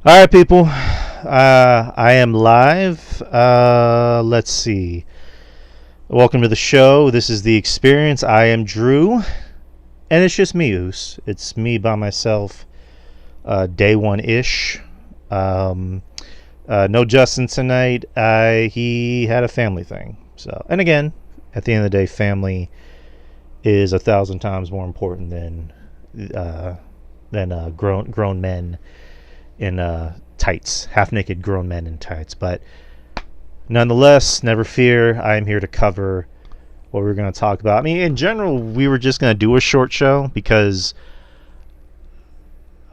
All right, people. I am live. Let's see. Welcome to the show. This is The Experience. I am Drew, and it's just me, Oos. It's me by myself, day one-ish. No Justin tonight. He had a family thing. So, and again, at the end of the day, family is 1,000 times more important than grown men in tights, half-naked grown men in tights. But nonetheless, never fear, I am here to cover what we're going to talk about. I mean, in general, we were just going to do a short show because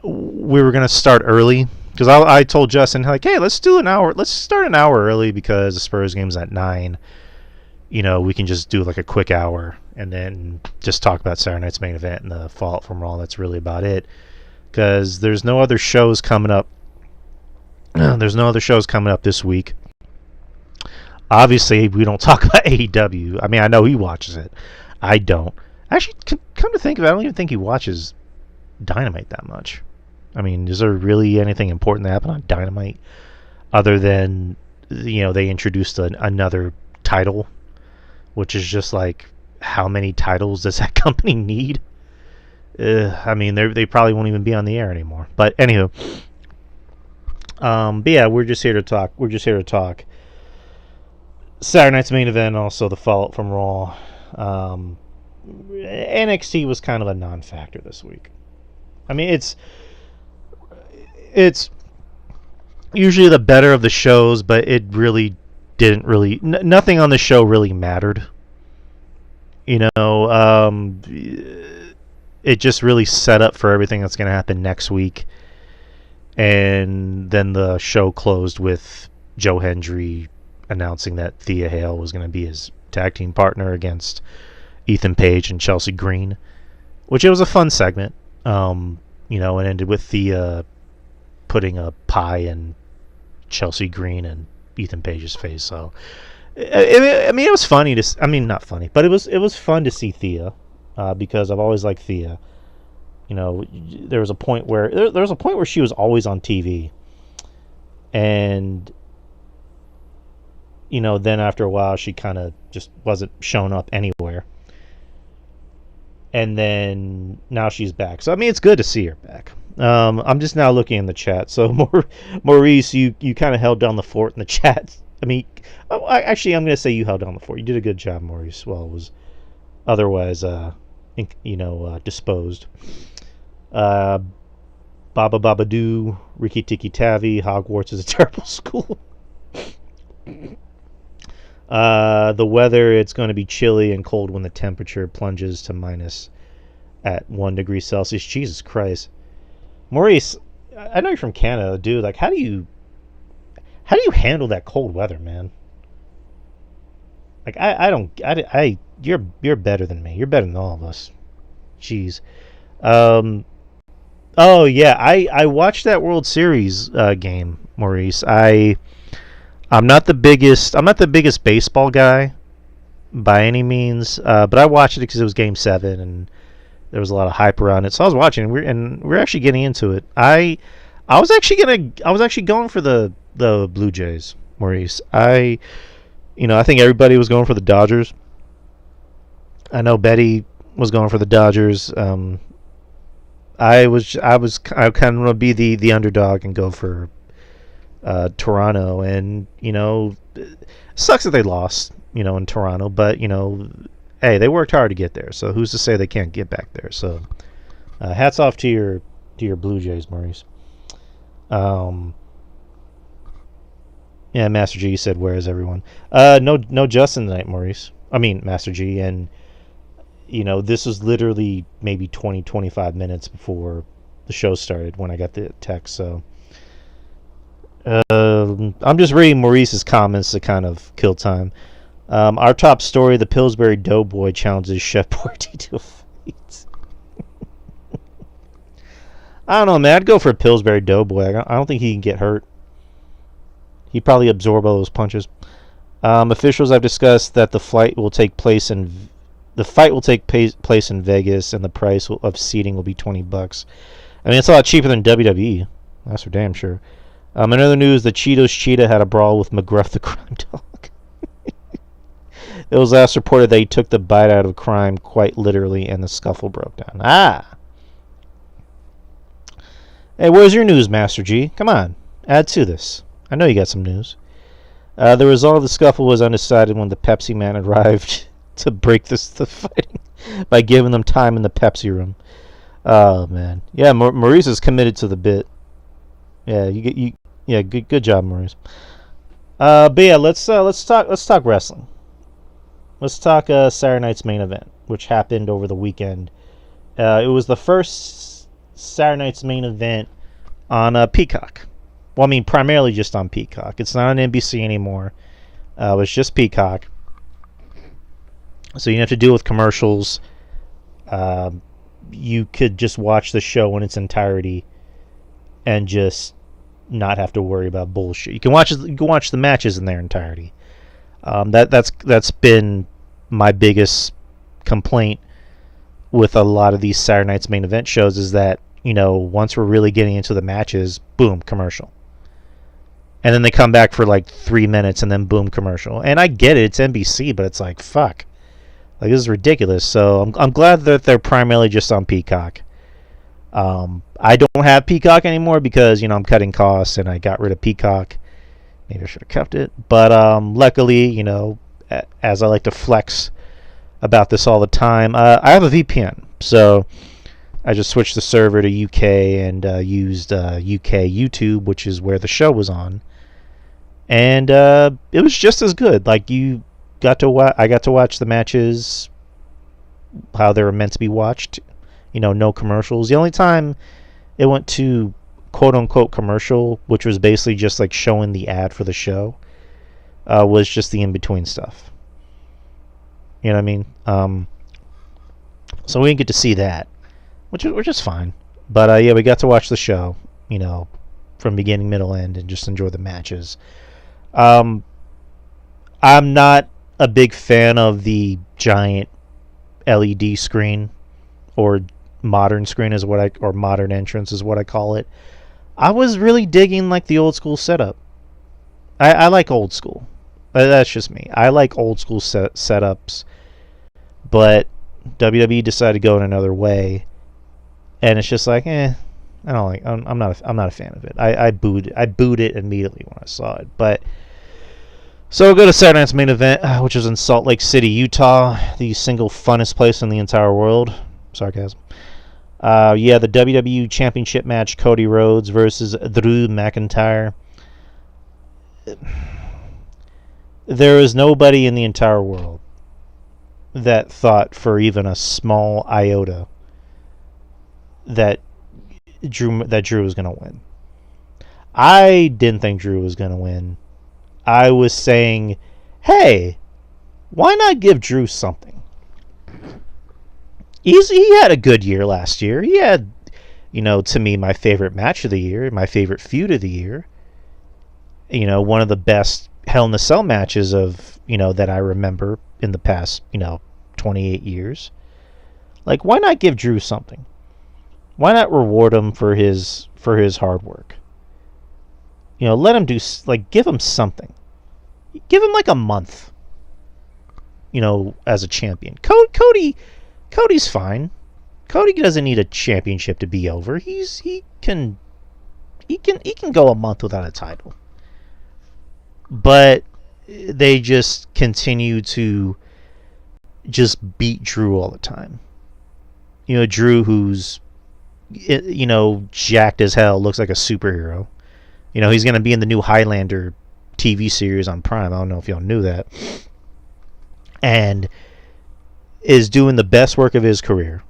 we were going to start early. Because I told Justin, like, hey, let's do an hour. Let's start an hour early because the Spurs game's at 9. You know, we can just do like a quick hour and then just talk about Saturday night's main event and the fallout from Raw. That's really about it. Because there's no other shows coming up. There's no other shows coming up this week. Obviously, we don't talk about AEW. I mean, I know he watches it. I don't. Actually, come to think of it, I don't even think he watches Dynamite that much. I mean, is there really anything important that happened on Dynamite other than, you know, they introduced another title, which is just like, how many titles does that company need? I mean, they probably won't even be on the air anymore. But anywho, but yeah, we're just here to talk. We're just here to talk Saturday night's main event, also the fallout from Raw. NXT was kind of a non-factor this week. I mean, it's usually the better of the shows, but it really didn't really. Nothing on the show really mattered. You know, it just really set up for everything that's going to happen next week. And then the show closed with Joe Hendry announcing that Thea Hale was going to be his tag team partner against Ethan Page and Chelsea Green, which it was a fun segment. You know, it ended with Thea putting a pie in Chelsea Green and Ethan Page's face. So, I mean, it was funny to. I mean, not funny, but it was fun to see Thea. Because I've always liked Thea. You know, there was a point where she was always on TV, and you know, then after a while she kind of just wasn't showing up anywhere, and then now she's back. So I mean, it's good to see her back. I'm just now looking in the chat. So Maurice, you kind of held down the fort in the chat. I mean, actually, I'm going to say you held down the fort. You did a good job, Maurice. Well, it was otherwise disposed. Baba Baba Doo, Ricky Tiki Tavi, Hogwarts is a terrible school. The weather, it's going to be chilly and cold when the temperature plunges to minus at 1 degree Celsius. Jesus Christ. Maurice, I know you're from Canada, dude. Like, how do you handle that cold weather, man? Like, you're better than me. You're better than all of us. Jeez. Oh yeah, I watched that World Series game, Maurice. I'm not the biggest baseball guy by any means, but I watched it because it was Game 7 and there was a lot of hype around it. So I was watching, and we're actually getting into it. I was actually going for the Blue Jays, Maurice. I think everybody was going for the Dodgers. I know Betty was going for the Dodgers. I kind of want to be the underdog and go for Toronto, and you know, it sucks that they lost, you know, in Toronto, but you know, hey, they worked hard to get there, so who's to say they can't get back there? So, hats off to your Blue Jays, Maurice. Yeah, Master G said, "Where is everyone?" No Justin tonight, Maurice. I mean, Master G, and you know, this was literally maybe 20-25 minutes before the show started when I got the text. So I'm just reading Maurice's comments to kind of kill time. Our top story: the Pillsbury Doughboy challenges Chef Boyardee to a fight. I don't know, man. I'd go for a Pillsbury Doughboy. I don't think he can get hurt. He'd probably absorb all those punches. Officials have discussed that the fight will take place in Vegas, and the price of seating will be $20. I mean, it's a lot cheaper than WWE. That's for damn sure. In other news, the Cheetos Cheetah had a brawl with McGruff the crime dog. It was last reported that he took the bite out of crime quite literally, and the scuffle broke down. Ah! Hey, where's your news, Master G? Come on, add to this. I know you got some news. The result of the scuffle was undecided when the Pepsi man arrived to break the fighting by giving them time in the Pepsi room. Oh man, yeah, Maurice is committed to the bit. Yeah, good job, Maurice. But yeah, let's talk wrestling. Let's talk Saturday night's main event, which happened over the weekend. It was the first Saturday night's main event on Peacock. Well, I mean, primarily just on Peacock. It's not on NBC anymore. It's just Peacock. So you have to deal with commercials. You could just watch the show in its entirety and just not have to worry about bullshit. You can watch the matches in their entirety. That's been my biggest complaint with a lot of these Saturday night's main event shows, is that, you know, once we're really getting into the matches, boom, commercial. And then they come back for like 3 minutes and then boom, commercial. And I get it, it's NBC, but it's like, fuck. Like, this is ridiculous. So I'm glad that they're primarily just on Peacock. I don't have Peacock anymore because, you know, I'm cutting costs and I got rid of Peacock. Maybe I should have kept it. But luckily, you know, as I like to flex about this all the time, I have a VPN. So I just switched the server to UK and used UK YouTube, which is where the show was on. And it was just as good. Like, I got to watch the matches how they were meant to be watched. You know, no commercials. The only time it went to quote-unquote commercial, which was basically just like showing the ad for the show, was just the in-between stuff. You know what I mean? So we didn't get to see that, which is fine. But yeah, we got to watch the show, you know, from beginning, middle, end, and just enjoy the matches. I'm not a big fan of the giant LED screen, or modern screen or modern entrance is what I call it. I was really digging like the old school setup. I like old school. That's just me. I like old school setups, but WWE decided to go in another way, and it's just like, I don't like. I'm not a fan of it. I booed it immediately when I saw it. But so we'll go to Saturday night's main event, which was in Salt Lake City, Utah, the single funnest place in the entire world. Sarcasm. Yeah, the WWE Championship match, Cody Rhodes versus Drew McIntyre. There is nobody in the entire world that thought for even a small iota that Drew was going to win. I didn't think Drew was going to win. I was saying, hey, why not give Drew something? He had a good year last year. He had, you know, to me, my favorite match of the year, my favorite feud of the year. You know, one of the best Hell in a Cell matches of, you know, that I remember in the past, you know, 28 years. Like, why not give Drew something? Why not reward him for his hard work? You know, let him give him something. Give him like a month, you know, as a champion. Cody's fine. Cody doesn't need a championship to be over. He can go a month without a title. But they just continue to just beat Drew all the time. You know, Drew, who's, you know, jacked as hell, looks like a superhero. You know, he's going to be in the new Highlander TV series on Prime. I don't know if y'all knew that. And is doing the best work of his career.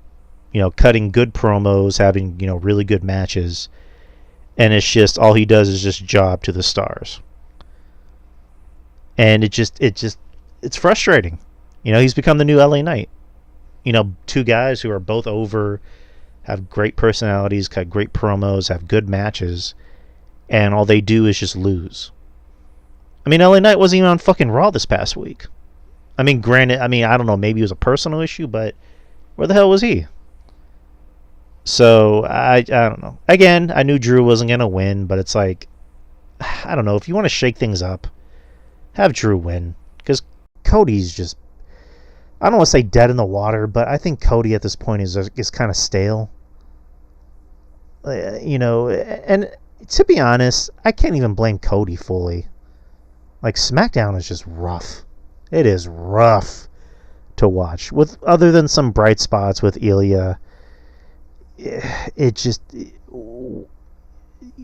You know, cutting good promos, having, you know, really good matches. And it's just, all he does is just job to the stars. And it's frustrating. You know, he's become the new LA Knight. You know, two guys who are both over, have great personalities, cut great promos, have good matches, and all they do is just lose. I mean, LA Knight wasn't even on fucking Raw this past week. I mean, granted, I don't know, maybe it was a personal issue, but where the hell was he? So I don't know. Again, I knew Drew wasn't gonna win, but it's like, I don't know. If you want to shake things up, have Drew win, because Cody's just, I don't want to say dead in the water, but I think Cody at this point is kind of stale. And to be honest, I can't even blame Cody fully. Like, SmackDown is just rough. It is rough to watch. With other than some bright spots with Ilya, it just,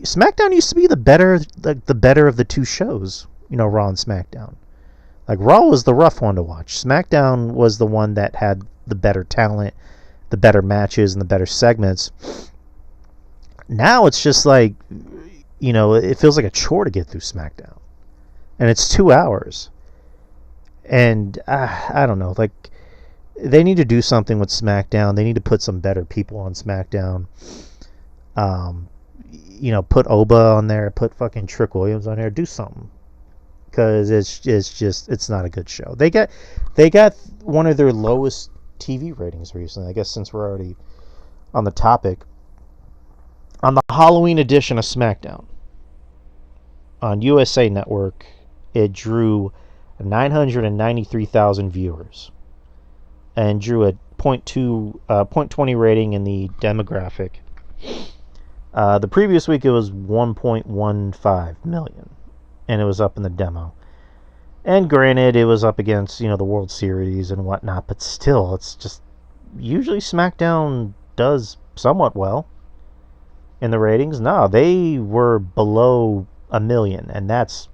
SmackDown used to be the better of the two shows. Raw and SmackDown. Like, Raw was the rough one to watch. SmackDown was the one that had the better talent, the better matches, and the better segments. Now it's just like, it feels like a chore to get through SmackDown. And it's 2 hours. And I don't know. Like, they need to do something with SmackDown. They need to put some better people on SmackDown. Put Oba on there. Put fucking Trick Williams on there. Do something. Because it's not a good show. They got one of their lowest TV ratings recently. I guess since we're already on the topic. On the Halloween edition of SmackDown on USA Network, it drew 993,000 viewers and drew a 0.20 rating in the demographic. The previous week it was 1.15 million, and it was up in the demo. And granted, it was up against the World Series and whatnot, but still, it's just usually SmackDown does somewhat well in the ratings. No, they were below 1 million, and that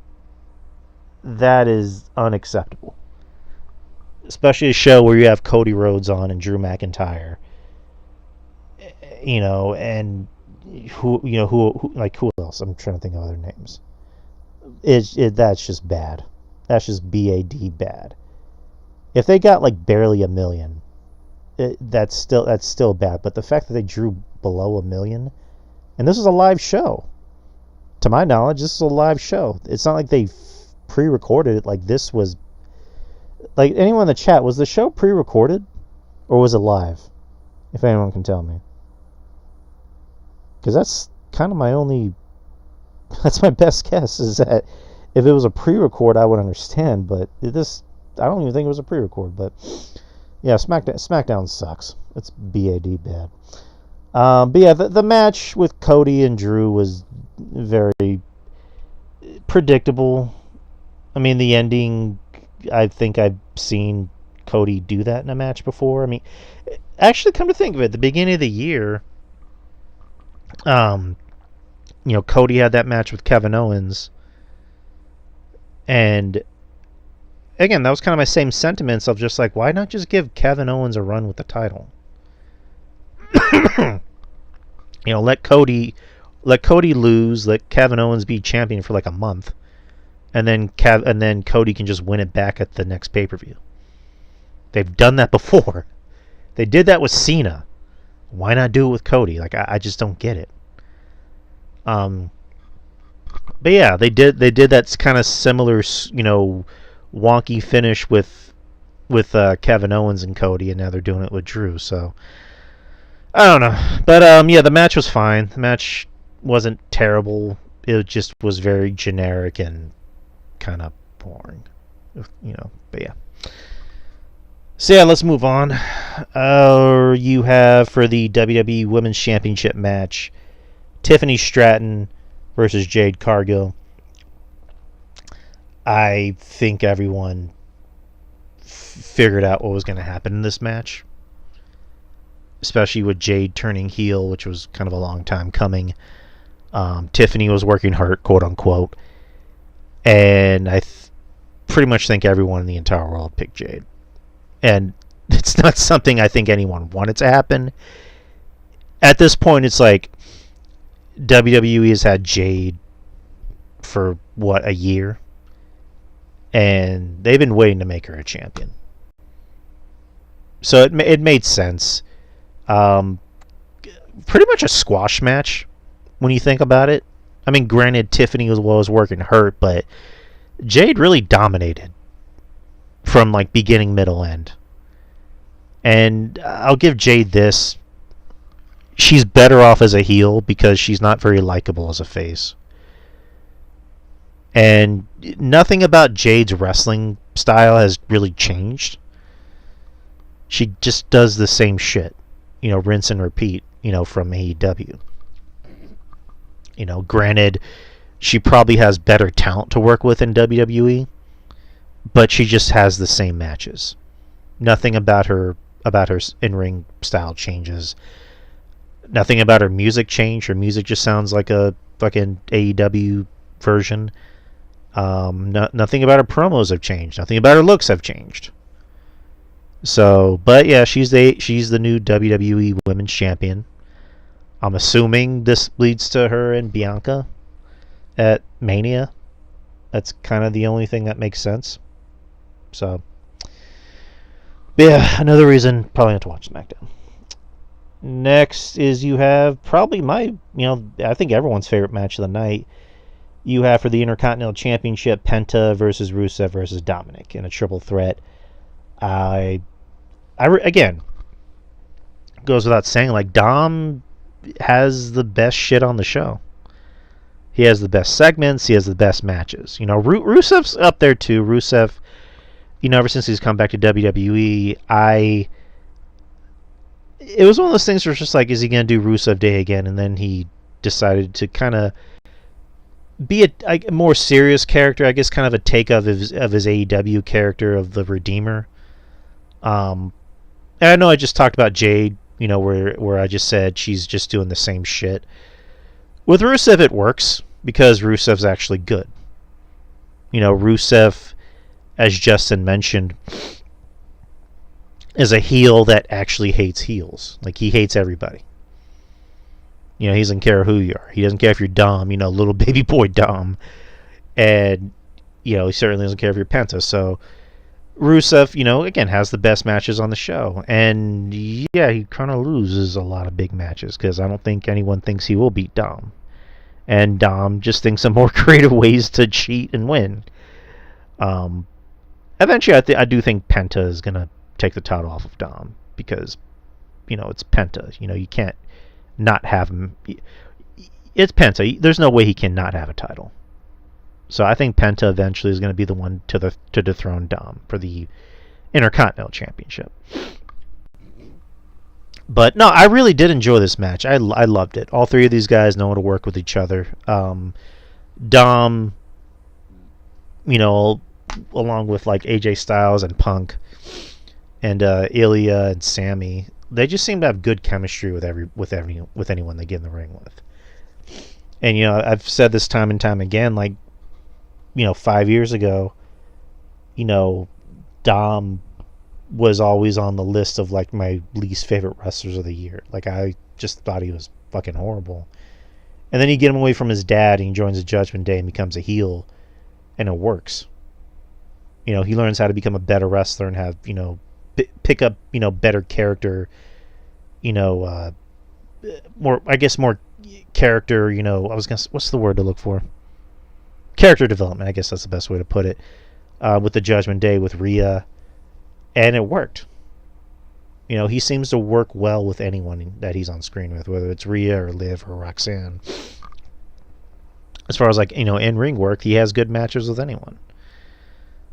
is unacceptable. Especially a show where you have Cody Rhodes on and Drew McIntyre. And who else? I'm trying to think of other names. That's just bad. That's just bad. If they got like barely 1 million, that's still bad. But the fact that they drew below 1 million, and this is a live show. To my knowledge, this is a live show. It's not like they pre-recorded it. Like, this was, like, anyone in the chat, was the show pre-recorded or was it live? If anyone can tell me, because that's kind of that's my best guess, is that if it was a pre-record, I would understand, but I don't even think it was a pre-record. But yeah, SmackDown sucks. It's bad. But yeah, the match with Cody and Drew was very predictable. I mean, the ending, I think I've seen Cody do that in a match before. I mean, actually, come to think of it, the beginning of the year, Cody had that match with Kevin Owens. And again, that was kind of my same sentiments of just like, why not just give Kevin Owens a run with the title? Let Cody lose, let Kevin Owens be champion for like a month, and then Cody can just win it back at the next pay-per-view. They've done that before. They did that with Cena. Why not do it with Cody? Like, I just don't get it. But yeah, they did that kind of similar, wonky finish with Kevin Owens and Cody, and now they're doing it with Drew. So I don't know, but yeah, the match was fine. The match wasn't terrible. It just was very generic and kind of boring, But yeah. So yeah, let's move on. You have for the WWE Women's Championship match, Tiffany Stratton versus Jade Cargill. I think everyone figured out what was going to happen in this match, especially with Jade turning heel, which was kind of a long time coming. Tiffany was working hurt, quote unquote, and I pretty much think everyone in the entire world picked Jade. And it's not something I think anyone wanted to happen. At this point, it's like WWE has had Jade for, a year? And they've been waiting to make her a champion. So it made sense. Pretty much a squash match when you think about it. I mean, granted, Tiffany was working hurt, but Jade really dominated from like beginning, middle, end. And I'll give Jade this. she's better off as a heel because she's not very likable as a face. And nothing about Jade's wrestling style has really changed. She just does the same shit, rinse and repeat, from AEW. Granted, she probably has better talent to work with in WWE, but she just has the same matches. Nothing about her in-ring style changes. Nothing about her music changed. Her music just sounds like a fucking AEW version. Nothing about her promos have changed. Nothing about her looks have changed. So, but yeah, she's the new WWE Women's Champion. I'm assuming this leads to her and Bianca at Mania. That's kind of the only thing that makes sense. So, but yeah, another reason probably not to watch SmackDown. Next is you have probably I think everyone's favorite match of the night. You have for the Intercontinental Championship, Penta versus Rusev versus Dominic in a triple threat. Again, goes without saying, like, Dom has the best shit on the show. He has the best segments. He has the best matches. Rusev's up there too. Rusev, ever since he's come back to WWE, it was one of those things where it's just like, is he going to do Rusev Day again? And then he decided to kind of be a more serious character, I guess, kind of a take of his AEW character of the Redeemer. And I know I just talked about Jade, where I just said she's just doing the same shit. With Rusev, it works because Rusev's actually good. Rusev, as Justin mentioned, is a heel that actually hates heels. Like, he hates everybody. He doesn't care who you are. He doesn't care if you're Dom, little baby boy Dom. And, he certainly doesn't care if you're Penta. So, Rusev, again, has the best matches on the show. And, yeah, he kind of loses a lot of big matches because I don't think anyone thinks he will beat Dom. And Dom just thinks of more creative ways to cheat and win. Eventually, I do think Penta is going to take the title off of Dom because, it's Penta. You can't not have him. It's Penta. There's no way he can not have a title. So I think Penta eventually is going to be the one to dethrone Dom for the Intercontinental Championship. But no, I really did enjoy this match. I loved it. All three of these guys know how to work with each other. Dom, along with like AJ Styles and Punk and Ilya and Sammy, they just seem to have good chemistry with anyone they get in the ring with. And I've said this time and time again, like, 5 years ago, Dom was always on the list of like my least favorite wrestlers of the year. Like, I just thought he was fucking horrible. And then you get him away from his dad and he joins the Judgment Day and becomes a heel, and it works. He learns how to become a better wrestler and have, pick up, better character, more character, what's the word to look for? Character development, I guess that's the best way to put it, with the Judgment Day, with Rhea, and it worked. He seems to work well with anyone that he's on screen with, whether it's Rhea or Liv or Roxanne. As far as like, in-ring work, he has good matches with anyone.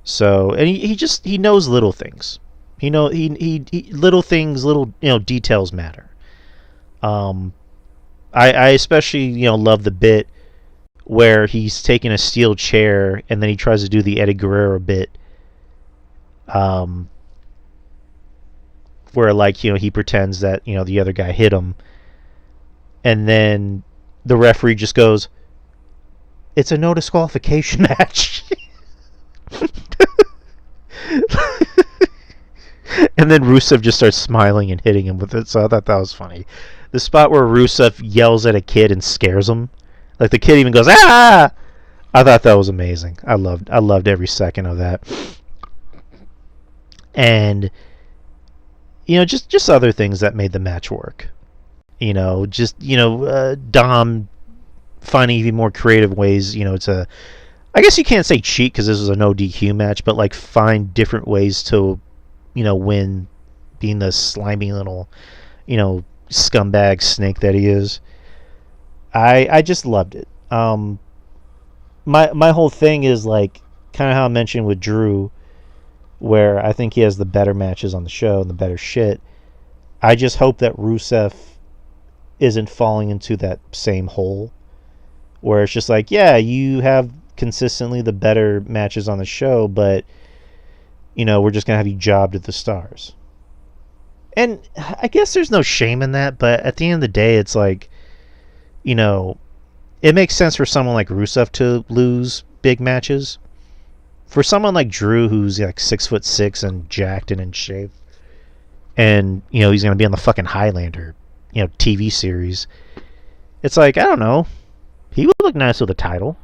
So, and he knows little things. He little things, little details matter. I especially love the bit where he's taking a steel chair and then he tries to do the Eddie Guerrero bit, where like he pretends that the other guy hit him, and then the referee just goes, "It's a no disqualification match." And then Rusev just starts smiling and hitting him with it, so I thought that was funny. The spot where Rusev yells at a kid and scares him, like the kid even goes, "Ah!" I thought that was amazing. I loved every second of that. And just other things that made the match work. Dom finding even more creative ways, to, I guess you can't say cheat because this was a no DQ match, but like find different ways to, win, being the slimy little, scumbag snake that he is. I just loved it. My whole thing is like kind of how I mentioned with Drew, where I think he has the better matches on the show and the better shit. I just hope that Rusev isn't falling into that same hole where it's just like, yeah, you have consistently the better matches on the show, but we're just gonna have you jobbed at the stars. And I guess there's no shame in that, but at the end of the day, it's like, it makes sense for someone like Rusev to lose big matches. For someone like Drew, who's like 6'6" and jacked and in shape, and he's gonna be on the fucking Highlander, TV series. It's like, I don't know, he would look nice with a title.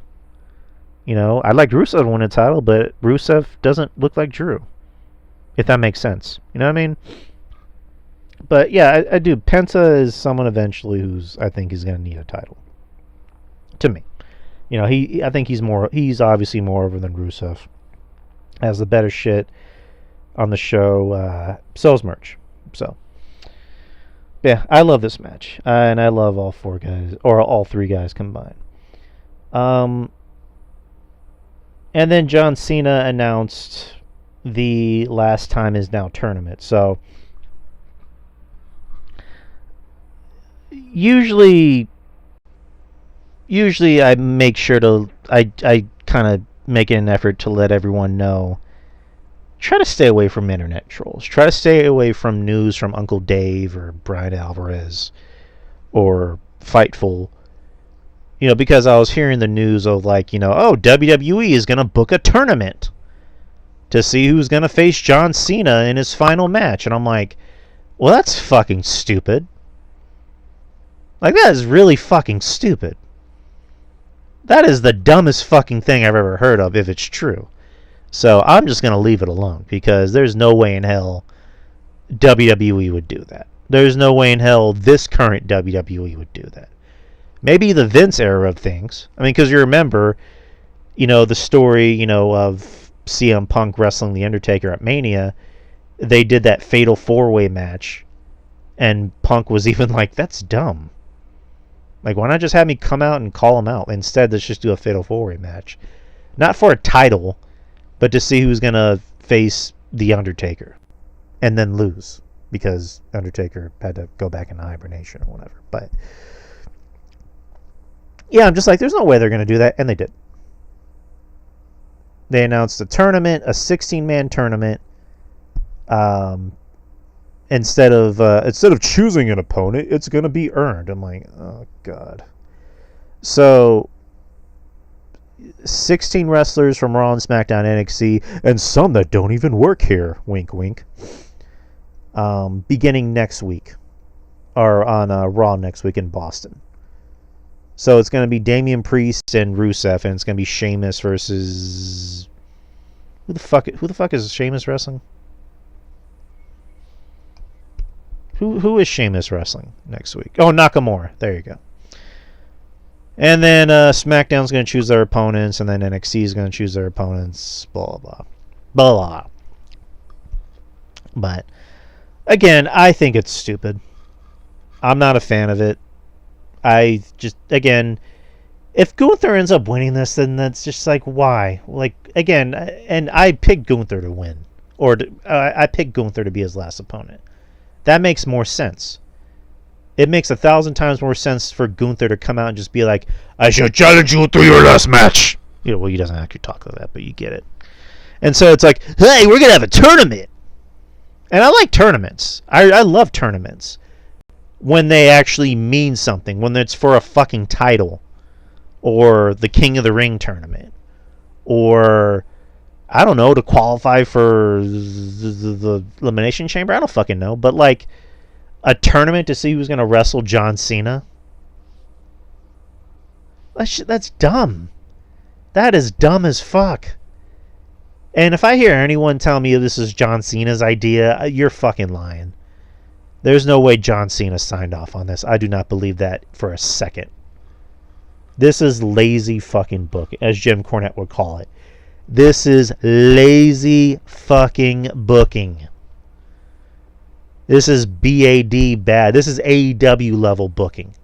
I'd like Rusev to win a title, but Rusev doesn't look like Drew, if that makes sense. You know what I mean? But yeah, I do. Penta is someone eventually who's I think is going to need a title. To me, I think he's obviously more over than Rusev. Has the better shit on the show. Sells merch. So yeah, I love this match, and I love all four guys or all three guys combined. And then John Cena announced the Last Time Is Now tournament. So usually I make sure to I kind of make an effort to let everyone know. Try to stay away from internet trolls. Try to stay away from news from Uncle Dave or Brian Alvarez or Fightful. Because I was hearing the news of like, WWE is going to book a tournament to see who's going to face John Cena in his final match. And I'm like, well, that's fucking stupid. Like, that is really fucking stupid. That is the dumbest fucking thing I've ever heard of, if it's true. So I'm just going to leave it alone, because there's no way in hell WWE would do that. There's no way in hell this current WWE would do that. Maybe the Vince era of things. I mean, because you remember, the story, of CM Punk wrestling The Undertaker at Mania. They did that fatal four-way match, and Punk was even like, that's dumb. Like, why not just have me come out and call him out? Instead, let's just do a fatal four-way match. Not for a title, but to see who's going to face The Undertaker. And then lose. Because Undertaker had to go back into hibernation or whatever. But yeah, I'm just like, there's no way they're going to do that. And they did. They announced a tournament, a 16-man tournament. Instead of choosing an opponent, it's going to be earned. I'm like, oh, God. So 16 wrestlers from Raw and SmackDown, NXT, and some that don't even work here. Wink, wink. Beginning next week. Or on Raw next week in Boston. So it's going to be Damian Priest and Rusev, and it's going to be Sheamus versus... Who the fuck is Sheamus wrestling? Who is Sheamus wrestling next week? Oh, Nakamura. There you go. And then SmackDown's going to choose their opponents, and then NXT is going to choose their opponents. Blah, blah, blah, blah. But, again, I think it's stupid. I'm not a fan of it. I just, again, if Gunther ends up winning this, then that's just like, why? Like, again, and I picked Gunther to win. Or I picked Gunther to be his last opponent. That makes more sense. It makes 1,000 times more sense for Gunther to come out and just be like, I shall challenge you to your last match. Well, he doesn't actually talk like that, but you get it. And so it's like, hey, we're going to have a tournament. And I like tournaments. I love tournaments. When they actually mean something. When it's for a fucking title. Or the King of the Ring tournament. Or, I don't know, to qualify for the Elimination Chamber. I don't fucking know. But like, a tournament to see who's going to wrestle John Cena. That's dumb. That is dumb as fuck. And if I hear anyone tell me this is John Cena's idea, you're fucking lying. There's no way John Cena signed off on this. I do not believe that for a second. This is lazy fucking booking, as Jim Cornette would call it. This is lazy fucking booking. This is BAD bad. This is AEW level booking.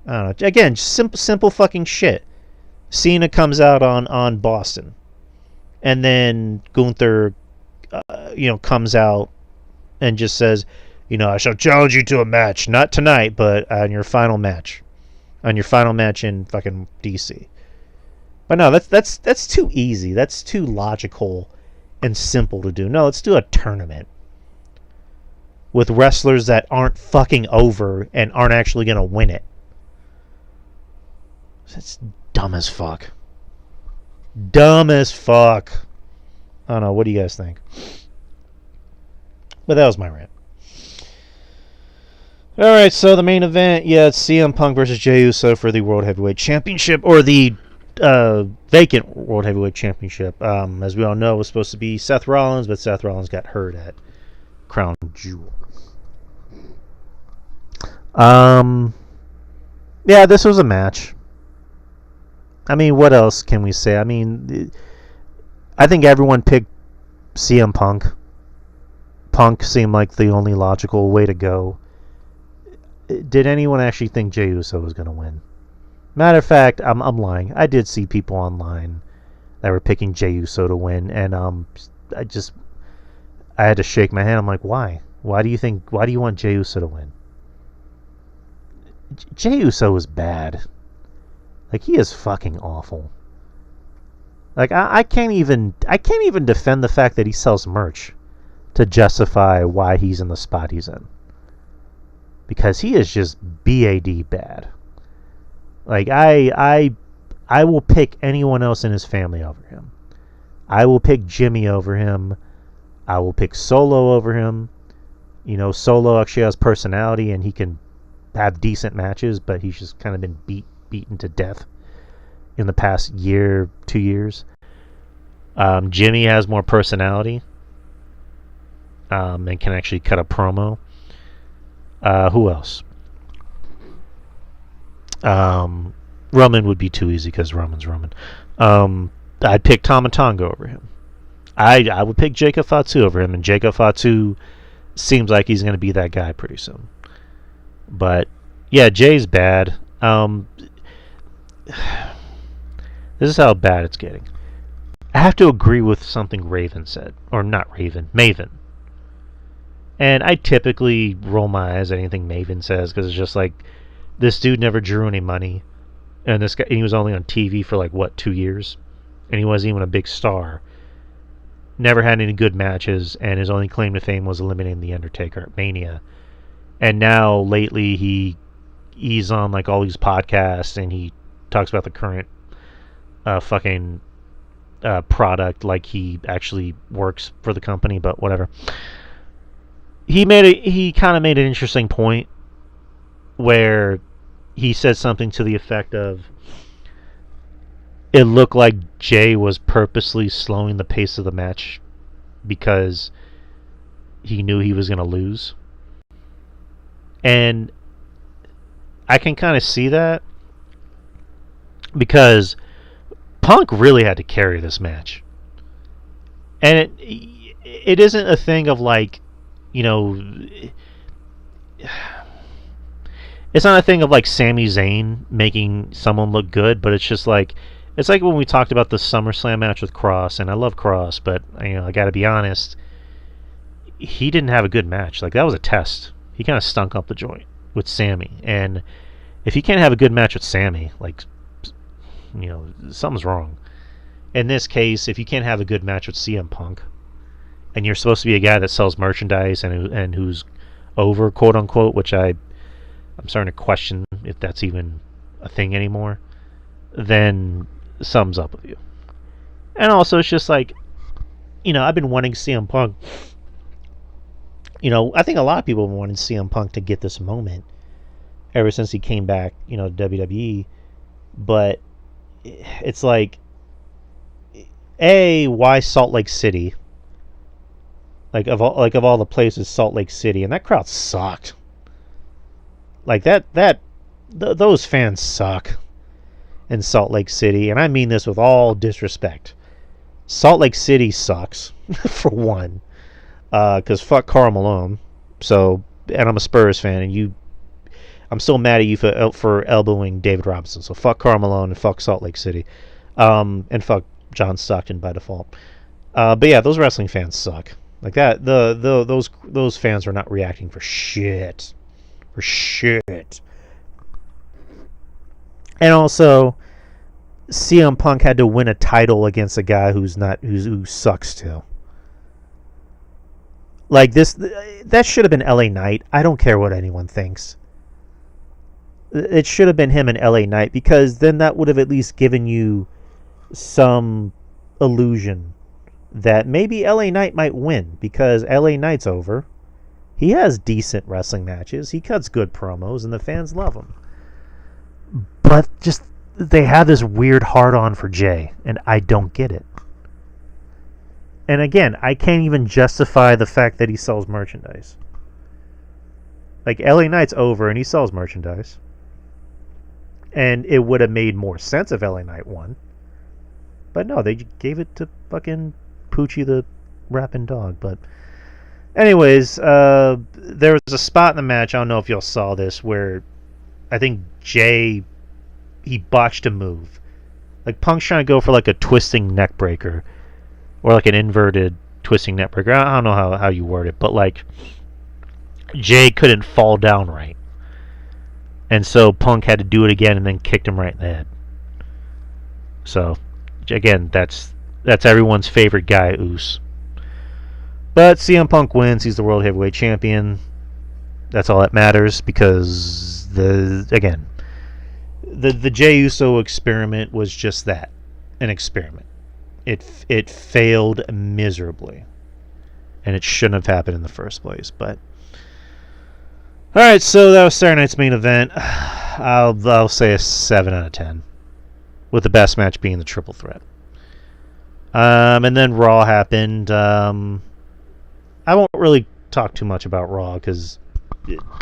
I don't know. Again, simple fucking shit. Cena comes out on Boston, and then Gunther, comes out and just says, I shall challenge you to a match, not tonight, but on your final match in fucking DC. But no, that's too easy. That's too logical and simple to do. No, let's do a tournament with wrestlers that aren't fucking over and aren't actually gonna win it. That's dumb as fuck. Dumb as fuck. I don't know. What do you guys think? But that was my rant. Alright, so the main event, it's CM Punk versus Jey Uso for the World Heavyweight Championship, or the vacant World Heavyweight Championship. As we all know, it was supposed to be Seth Rollins, but Seth Rollins got hurt at Crown Jewel. Yeah, this was a match. I mean, what else can we say? I mean, I think everyone picked CM Punk. Punk seemed like the only logical way to go. Did anyone actually think Jey Uso was going to win? Matter of fact, I'm lying. I did see people online that were picking Jey Uso to win, and I had to shake my head. I'm like, why? Why do you want Jey Uso to win? Jey Uso is bad. Like, he is fucking awful. Like, I can't even defend the fact that he sells merch to justify why he's in the spot he's in. Because he is just BAD bad. Like, I will pick anyone else in his family over him. I will pick Jimmy over him. I will pick Solo over him. Solo actually has personality and he can have decent matches, but he's just kind of been beaten to death in the past year, 2 years. Jimmy has more personality and can actually cut a promo. Who else? Roman would be too easy because Roman's Roman. I'd pick Tama Tonga over him. I would pick Jacob Fatu over him, and Jacob Fatu seems like he's going to be that guy pretty soon. But yeah, Jay's bad. This is how bad it's getting. I have to agree with something Raven said. Or not Raven, Maven. And I typically roll my eyes at anything Maven says because it's just like, this dude never drew any money. And this guy, he was only on TV for 2 years? And he wasn't even a big star. Never had any good matches, and his only claim to fame was eliminating The Undertaker at Mania. And now, lately, he's on all these podcasts, and he talks about the current product like he actually works for the company, but whatever. He kind of made an interesting point where he said something to the effect of, it looked like Jay was purposely slowing the pace of the match because he knew he was going to lose. And I can kind of see that because Punk really had to carry this match. And it isn't a thing of it's not a thing of Sami Zayn making someone look good, but it's just it's like when we talked about the SummerSlam match with Cross, and I love Cross, but I got to be honest, he didn't have a good match. That was a test. He kind of stunk up the joint with Sammy, and if he can't have a good match with Sammy, something's wrong. In this case, if you can't have a good match with CM Punk, and you're supposed to be a guy that sells merchandise and who's over, quote unquote, which I'm starting to question if that's even a thing anymore, then something's up with you. And also, it's just I've been wanting CM Punk. I think a lot of people have wanted CM Punk to get this moment ever since he came back, to WWE. But it's why Salt Lake City? Of all the places, Salt Lake City, and that crowd sucked. Those fans suck in Salt Lake City, and I mean this with all disrespect. Salt Lake City sucks, for one. because fuck Karl Malone. So, and I'm a Spurs fan, and I'm still mad at you for elbowing David Robinson. So fuck Karl Malone and fuck Salt Lake City, and fuck John Stockton by default. But yeah, those wrestling fans suck. Like that, those fans are not reacting for shit, for shit. And also, CM Punk had to win a title against a guy who sucks too. Like this, that should have been LA Knight. I don't care what anyone thinks. It should have been him and LA Knight, because then that would have at least given you some illusion that maybe LA Knight might win, because LA Knight's over. He has decent wrestling matches. He cuts good promos, and the fans love him. But just they have this weird hard-on for Jay, and I don't get it. And again, I can't even justify the fact that he sells merchandise. Like, LA Knight's over, and he sells merchandise. And it would have made more sense if LA Knight won. But no, they gave it to fucking Poochie the rapping dog. But anyways, there was a spot in the match, I don't know if y'all saw this, where I think Jay, he botched a move. Like, Punk's trying to go for like a twisting neck breaker, or like an inverted twisting neck breaker. I don't know how you word it, but like, Jay couldn't fall down right. And so Punk had to do it again and then kicked him right in the head. So, again, that's everyone's favorite guy, Oos. But CM Punk wins. He's the World Heavyweight Champion. That's all that matters, because the Jey Uso experiment was just that, an experiment. It failed miserably, and it shouldn't have happened in the first place. But all right, so that was Saturday night's main event. I'll say a 7 out of 10, with the best match being the triple threat. And then Raw happened. I won't really talk too much about Raw, because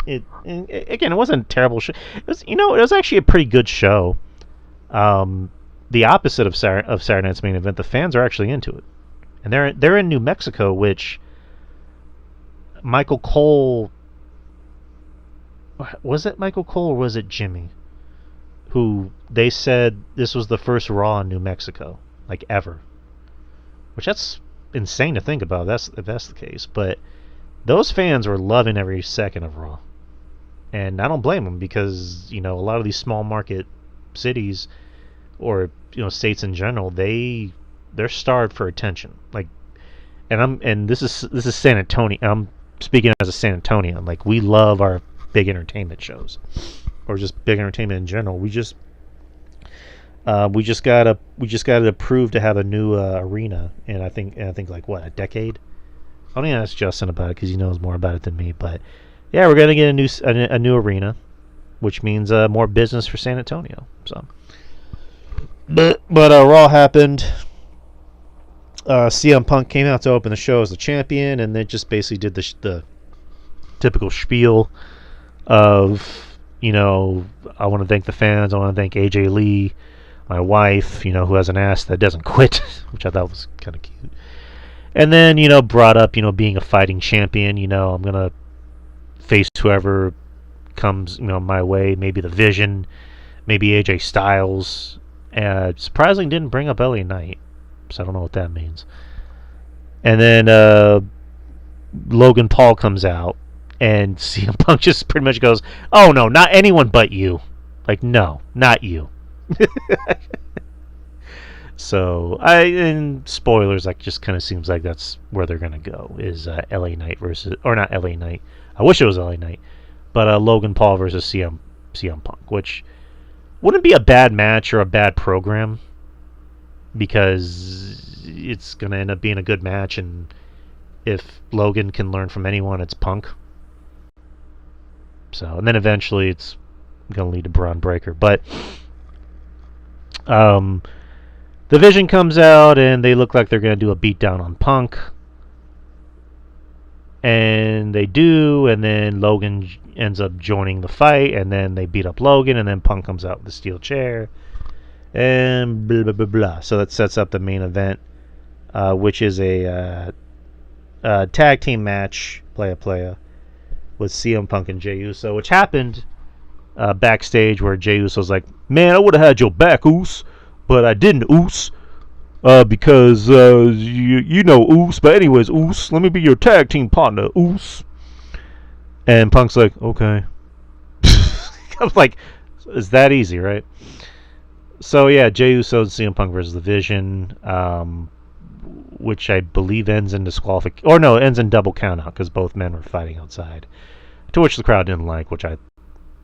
it wasn't a terrible show. It was actually a pretty good show. The opposite of Saturday night's main event, the fans are actually into it, and they're in New Mexico, which Michael Cole. Was it Michael Cole or was it Jimmy? Who they said this was the first Raw in New Mexico, like ever. Which, that's insane to think about. If that's the case. But those fans were loving every second of Raw, and I don't blame them, because a lot of these small market cities, or states in general, they're starved for attention. Like, and this is San Antonio. I'm speaking as a San Antonian. Like, we love our big entertainment shows, or just big entertainment in general. We just got it approved to have a new arena, and I think like what, a decade. I don't even ask Justin about it, because he knows more about it than me. But yeah, we're gonna get a new arena, which means more business for San Antonio. So, but Raw happened. CM Punk came out to open the show as the champion, and then just basically did the typical spiel of, I want to thank the fans, I want to thank AJ Lee, my wife, who has an ass that doesn't quit, which I thought was kind of cute. And then, brought up, being a fighting champion, I'm going to face whoever comes, my way, maybe the Vision, maybe AJ Styles. Surprisingly didn't bring up LA Knight, so I don't know what that means. And then Logan Paul comes out, and CM Punk just pretty much goes, "Oh no, not anyone but you." Like, no, not you. So, and spoilers, like, just kind of seems like that's where they're gonna go, is LA Knight versus, or not LA Knight. I wish it was LA Knight, but Logan Paul versus CM Punk, which wouldn't be a bad match or a bad program, because it's gonna end up being a good match, and if Logan can learn from anyone, it's Punk. So, and then eventually it's going to lead to Braun Breaker. But the Vision comes out, and they look like they're going to do a beatdown on Punk. And they do, and then Logan ends up joining the fight, and then they beat up Logan, and then Punk comes out with the steel chair. And blah, blah, blah, blah. So that sets up the main event, which is a tag team match, playa, with CM Punk and Jey Uso, which happened backstage where Jey Uso's like, man, I would have had your back, Oos, but I didn't, Oos, because you know Oos. But anyways, Oos, let me be your tag team partner, Oos. And Punk's like, okay. I'm like, it's that easy, right? So yeah, Jey Uso and CM Punk versus The Vision, which I believe ends in disqualification, or no, it ends in double countout because both men were fighting outside. To which the crowd didn't like, which I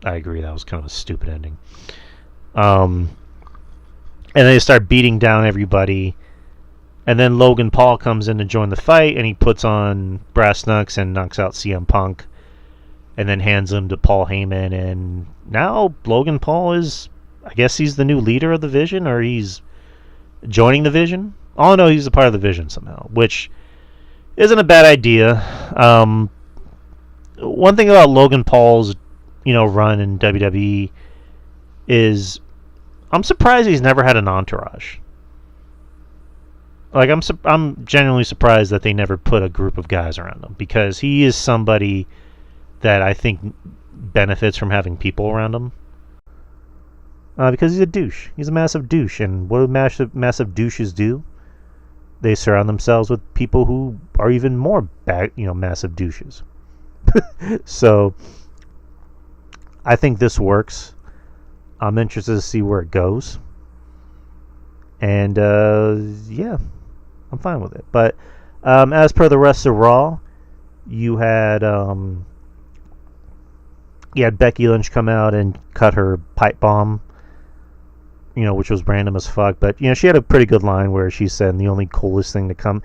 agree, that was kind of a stupid ending. And they start beating down everybody, and then Logan Paul comes in to join the fight, and he puts on brass knucks and knocks out CM Punk, and then hands him to Paul Heyman, and now Logan Paul is, I guess he's the new leader of the Vision, or he's joining the Vision. Oh no, he's a part of the Vision somehow, which isn't a bad idea. One thing about Logan Paul's, run in WWE is I'm surprised he's never had an entourage. Like I'm genuinely surprised that they never put a group of guys around him, because he is somebody that I think benefits from having people around him. Because he's a douche. He's a massive douche, and what do massive douches do? They surround themselves with people who are even more massive douches. So I think this works. I'm interested to see where it goes. And yeah, I'm fine with it. But as per the rest of Raw, you had Becky Lynch come out and cut her pipe bomb, which was random as fuck. But she had a pretty good line where she said the only cool thing to come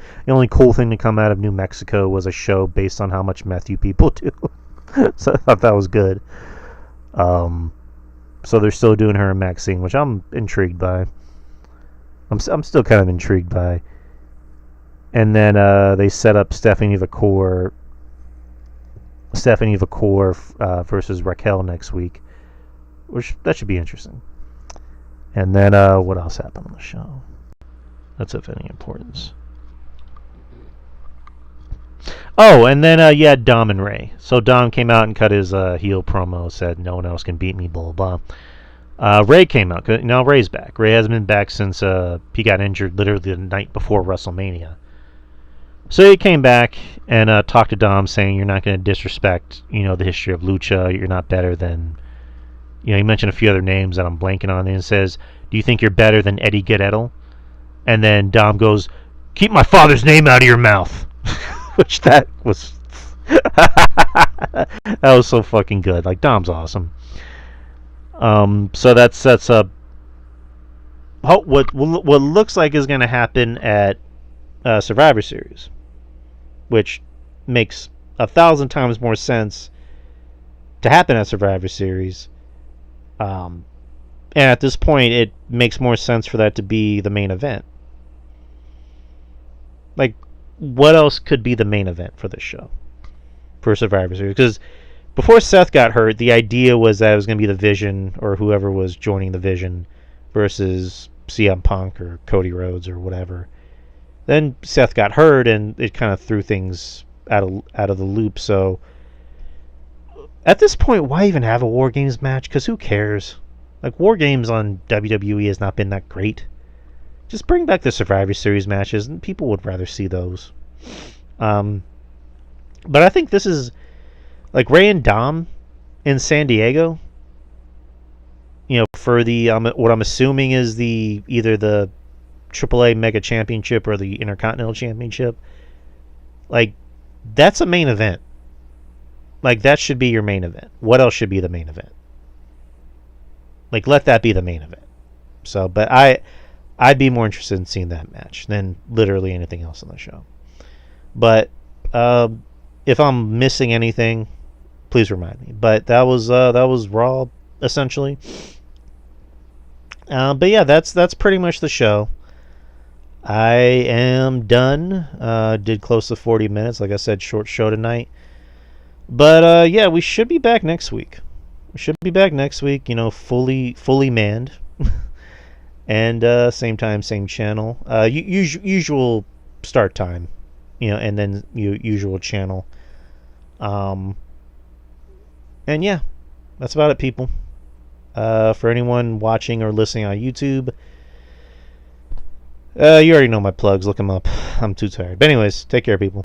out of New Mexico was a show based on how much meth you people do. So I thought that was good. So they're still doing her and Maxine, which I'm intrigued by. I'm still kind of intrigued by. And then they set up Stephanie Vacour versus Raquel next week, which that should be interesting. And then what else happened on the show? That's of any importance. Oh, and then you had Dom and Ray. So Dom came out and cut his heel promo, said no one else can beat me, blah, blah, blah. Ray came out. Now Ray's back. Ray hasn't been back since he got injured literally the night before WrestleMania. So he came back and talked to Dom, saying you're not going to disrespect, the history of Lucha. You're not better than... he mentioned a few other names that I'm blanking on, and says, do you think you're better than Eddie Guerrero? And then Dom goes, keep my father's name out of your mouth. Which that was... that was so fucking good. Like, Dom's awesome. So that sets up what looks like is going to happen at Survivor Series, which makes 1,000 times more sense to happen at Survivor Series. And at this point, it makes more sense for that to be the main event. Like, what else could be the main event for this show? For Survivor Series? Because before Seth got hurt, the idea was that it was going to be the Vision, or whoever was joining the Vision, versus CM Punk or Cody Rhodes or whatever. Then Seth got hurt, and it kind of threw things out of the loop. So at this point, why even have a War Games match? Because who cares? Like, War Games on WWE has not been that great. Just bring back the Survivor Series matches, and people would rather see those. But I think this is like Ray and Dom in San Diego. For the what I'm assuming is either the AAA Mega Championship or the Intercontinental Championship. Like, that's a main event. Like, that should be your main event. What else should be the main event? Like, let that be the main event. So, but I'd be more interested in seeing that match than literally anything else on the show. But if I'm missing anything, please remind me. But that was Raw essentially. But yeah, that's pretty much the show. I am done. Did close to 40 minutes. Like I said, short show tonight. But yeah, we should be back next week. Fully manned. And same time, same channel. Usual start time. and then your usual channel. And yeah, that's about it, people. For anyone watching or listening on YouTube, you already know my plugs. Look them up. I'm too tired. But anyways, take care, people.